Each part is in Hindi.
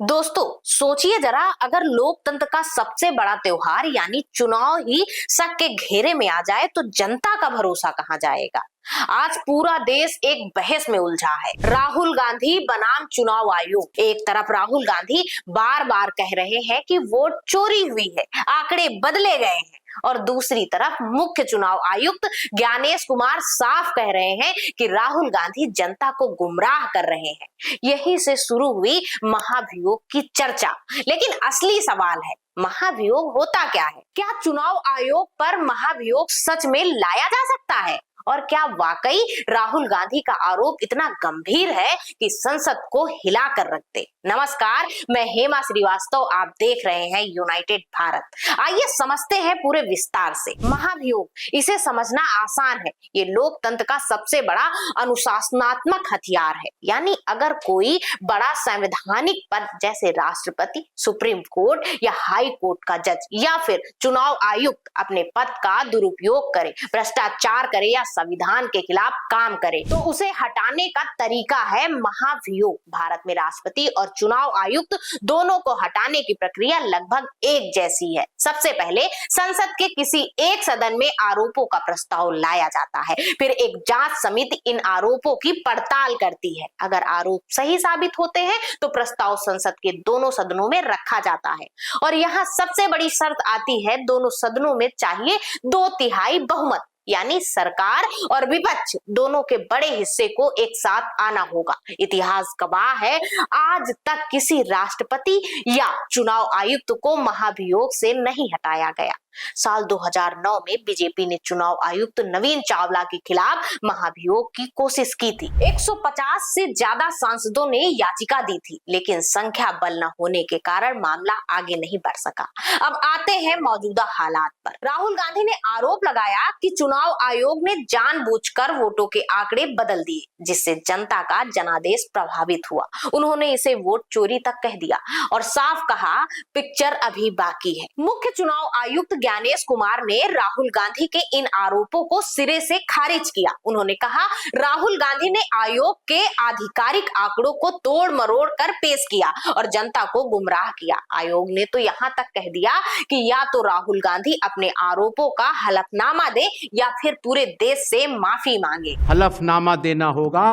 दोस्तों सोचिए जरा, अगर लोकतंत्र का सबसे बड़ा त्योहार यानी चुनाव ही शक के घेरे में आ जाए तो जनता का भरोसा कहां जाएगा। आज पूरा देश एक बहस में उलझा है। राहुल गांधी बनाम चुनाव आयोग। एक तरफ राहुल गांधी बार बार कह रहे हैं कि वोट चोरी हुई है, आंकड़े बदले गए हैं, और दूसरी तरफ मुख्य चुनाव आयुक्त ज्ञानेश कुमार साफ कह रहे हैं कि राहुल गांधी जनता को गुमराह कर रहे हैं। यही से शुरू हुई महाभियोग की चर्चा। लेकिन असली सवाल है, महाभियोग होता क्या है? क्या चुनाव आयोग पर महाभियोग सच में लाया जा सकता है? और क्या वाकई राहुल गांधी का आरोप इतना गंभीर है कि संसद को हिला कर रख दे? नमस्कार, मैं हेमा श्रीवास्तव, आप देख रहे हैं यूनाइटेड भारत। आइए समझते हैं पूरे विस्तार से। महाभियोग, इसे समझना आसान है। ये लोकतंत्र का सबसे बड़ा अनुशासनात्मक हथियार है। यानी अगर कोई बड़ा संवैधानिक पद जैसे राष्ट्रपति, सुप्रीम कोर्ट या हाई कोर्ट का जज या फिर चुनाव आयुक्त अपने पद का दुरुपयोग करे, भ्रष्टाचार करे या संविधान के खिलाफ काम करे, तो उसे हटाने का तरीका है महाभियोग। भारत में राष्ट्रपति और चुनाव आयुक्त दोनों को हटाने की प्रक्रिया लगभग एक जैसी है। सबसे पहले संसद के किसी एक सदन में आरोपों का प्रस्ताव लाया जाता है, फिर एक जांच समिति इन आरोपों की पड़ताल करती है। अगर आरोप सही साबित होते हैं तो प्रस्ताव संसद के दोनों सदनों में रखा जाता है। और यहाँ सबसे बड़ी शर्त आती है, दोनों सदनों में चाहिए 2/3 बहुमत, यानी सरकार और विपक्ष दोनों के बड़े हिस्से को एक साथ आना होगा। इतिहास गवाह है, आज तक किसी राष्ट्रपति या चुनाव आयुक्त को महाभियोग से नहीं हटाया गया। साल 2009 में बीजेपी ने चुनाव आयुक्त नवीन चावला के खिलाफ महाभियोग की कोशिश की थी। 150 से ज्यादा सांसदों ने याचिका दी थी, लेकिन संख्या बल न होने के कारण मामला आगे नहीं बढ़ सका। अब आते हैं मौजूदा हालात पर। राहुल गांधी ने आरोप लगाया कि चुनाव आयोग ने जानबूझकर वोटों के आंकड़े बदल दिए, जिससे जनता का जनादेश प्रभावित हुआ। उन्होंने इसे वोट चोरी तक कह दिया और साफ कहा, पिक्चर अभी बाकी है। मुख्य चुनाव आयुक्त ज्ञानेश कुमार ने राहुल गांधी के इन आरोपों को सिरे से खारिज किया। उन्होंने कहा, राहुल गांधी ने आयोग के आधिकारिक आंकड़ों को तोड़ मरोड़ कर पेश किया और जनता को गुमराह किया। आयोग ने तो यहाँ तक कह दिया कि या तो राहुल गांधी अपने आरोपों का हलफनामा दे या फिर पूरे देश से माफी मांगे। हलफनामा देना होगा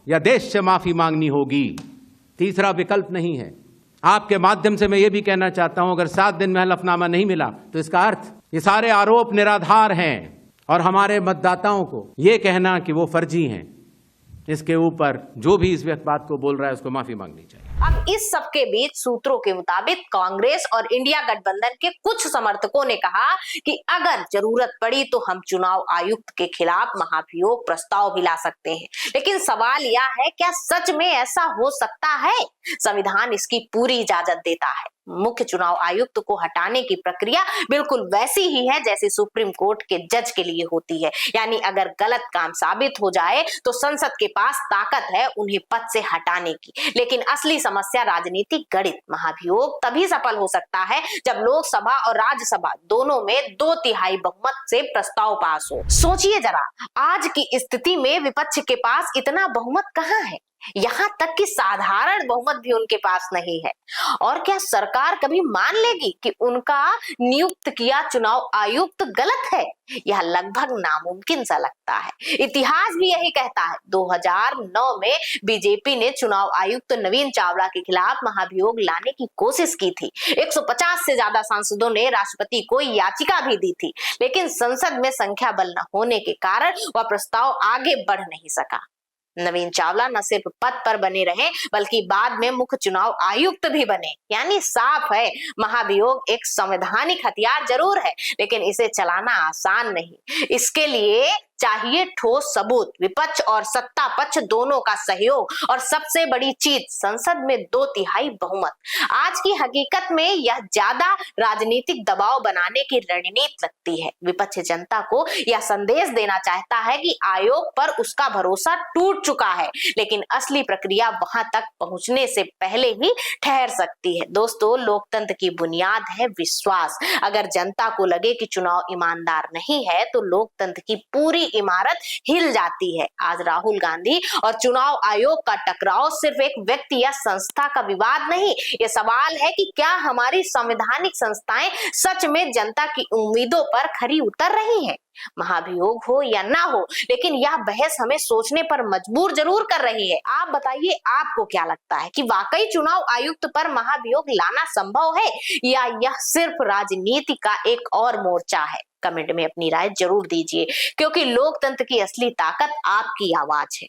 या देश से माफी मांगनी होगी, तीसरा विकल्प नहीं है। आपके माध्यम से मैं ये भी कहना चाहता हूं, अगर 7 दिन में हलफनामा नहीं मिला तो इसका अर्थ ये सारे आरोप निराधार हैं और हमारे मतदाताओं को ये कहना कि वो फर्जी हैं, इसके ऊपर जो भी इस बात को बोल रहा है उसको माफी मांगनी चाहिए। अब इस सब के बीच सूत्रों के मुताबिक कांग्रेस और इंडिया गठबंधन के कुछ समर्थकों ने कहा कि अगर जरूरत पड़ी तो हम चुनाव आयुक्त के खिलाफ महाभियोग प्रस्ताव भी ला सकते हैं। लेकिन सवाल यह है, क्या सच में ऐसा हो सकता है? संविधान इसकी पूरी इजाजत देता है। मुख्य चुनाव आयुक्त को हटाने की प्रक्रिया बिल्कुल वैसी ही है जैसे सुप्रीम कोर्ट के जज के लिए होती है। यानी अगर गलत काम साबित हो जाए तो संसद के पास ताकत है उन्हें पद से हटाने की। लेकिन असली समस्या राजनीतिक गणित। महाभियोग तभी सफल हो सकता है जब लोकसभा और राज्यसभा दोनों में 2/3 बहुमत से प्रस्ताव पास हो। सोचिए जरा, आज की स्थिति में विपक्ष के पास इतना बहुमत कहां है? यहाँ तक कि साधारण बहुमत भी उनके पास नहीं है। और क्या सरकार कभी मान लेगी कि उनका नियुक्त किया चुनाव आयुक्त गलत है? यह लगभग नामुमकिन सा लगता है। इतिहास भी यही कहता है। 2009 में बीजेपी ने चुनाव आयुक्त नवीन चावला के खिलाफ महाभियोग लाने की कोशिश की थी। 150 से ज्यादा सांसदों ने राष्ट्रपति को याचिका भी दी थी, लेकिन संसद में संख्या बल न होने के कारण वह प्रस्ताव आगे बढ़ नहीं सका। नवीन चावला न सिर्फ पद पर बने रहे बल्कि बाद में मुख्य चुनाव आयुक्त भी बने। यानी साफ है, महाभियोग एक संवैधानिक हथियार जरूर है, लेकिन इसे चलाना आसान नहीं। इसके लिए चाहिए ठोस सबूत, विपक्ष और सत्ता पक्ष दोनों का सहयोग और सबसे बड़ी चीज, संसद में 2/3 बहुमत। आज की हकीकत में यह ज्यादा राजनीतिक दबाव बनाने की रणनीति लगती है। विपक्ष जनता को यह संदेश देना चाहता है कि आयोग पर उसका भरोसा टूट चुका है, लेकिन असली प्रक्रिया वहां तक पहुंचने से पहले ही ठहर सकती है। दोस्तों, लोकतंत्र की बुनियाद है विश्वास। अगर जनता को लगे कि चुनाव ईमानदार नहीं है तो लोकतंत्र की पूरी इमारत हिल जाती है। आज राहुल गांधी और चुनाव आयोग का टकराव सिर्फ एक व्यक्ति या संस्था का विवाद नहीं, ये सवाल है कि क्या हमारी संवैधानिक संस्थाएं सच में जनता की उम्मीदों पर खरी उतर रही हैं। महाभियोग हो या ना हो, लेकिन यह बहस हमें सोचने पर मजबूर जरूर कर रही है। आप बताइए, आपको क्या लगता है कि वाकई चुनाव आयुक्त पर महाभियोग लाना संभव है या यह सिर्फ राजनीति का एक और मोर्चा है? कमेंट में अपनी राय जरूर दीजिए, क्योंकि लोकतंत्र की असली ताकत आपकी आवाज है।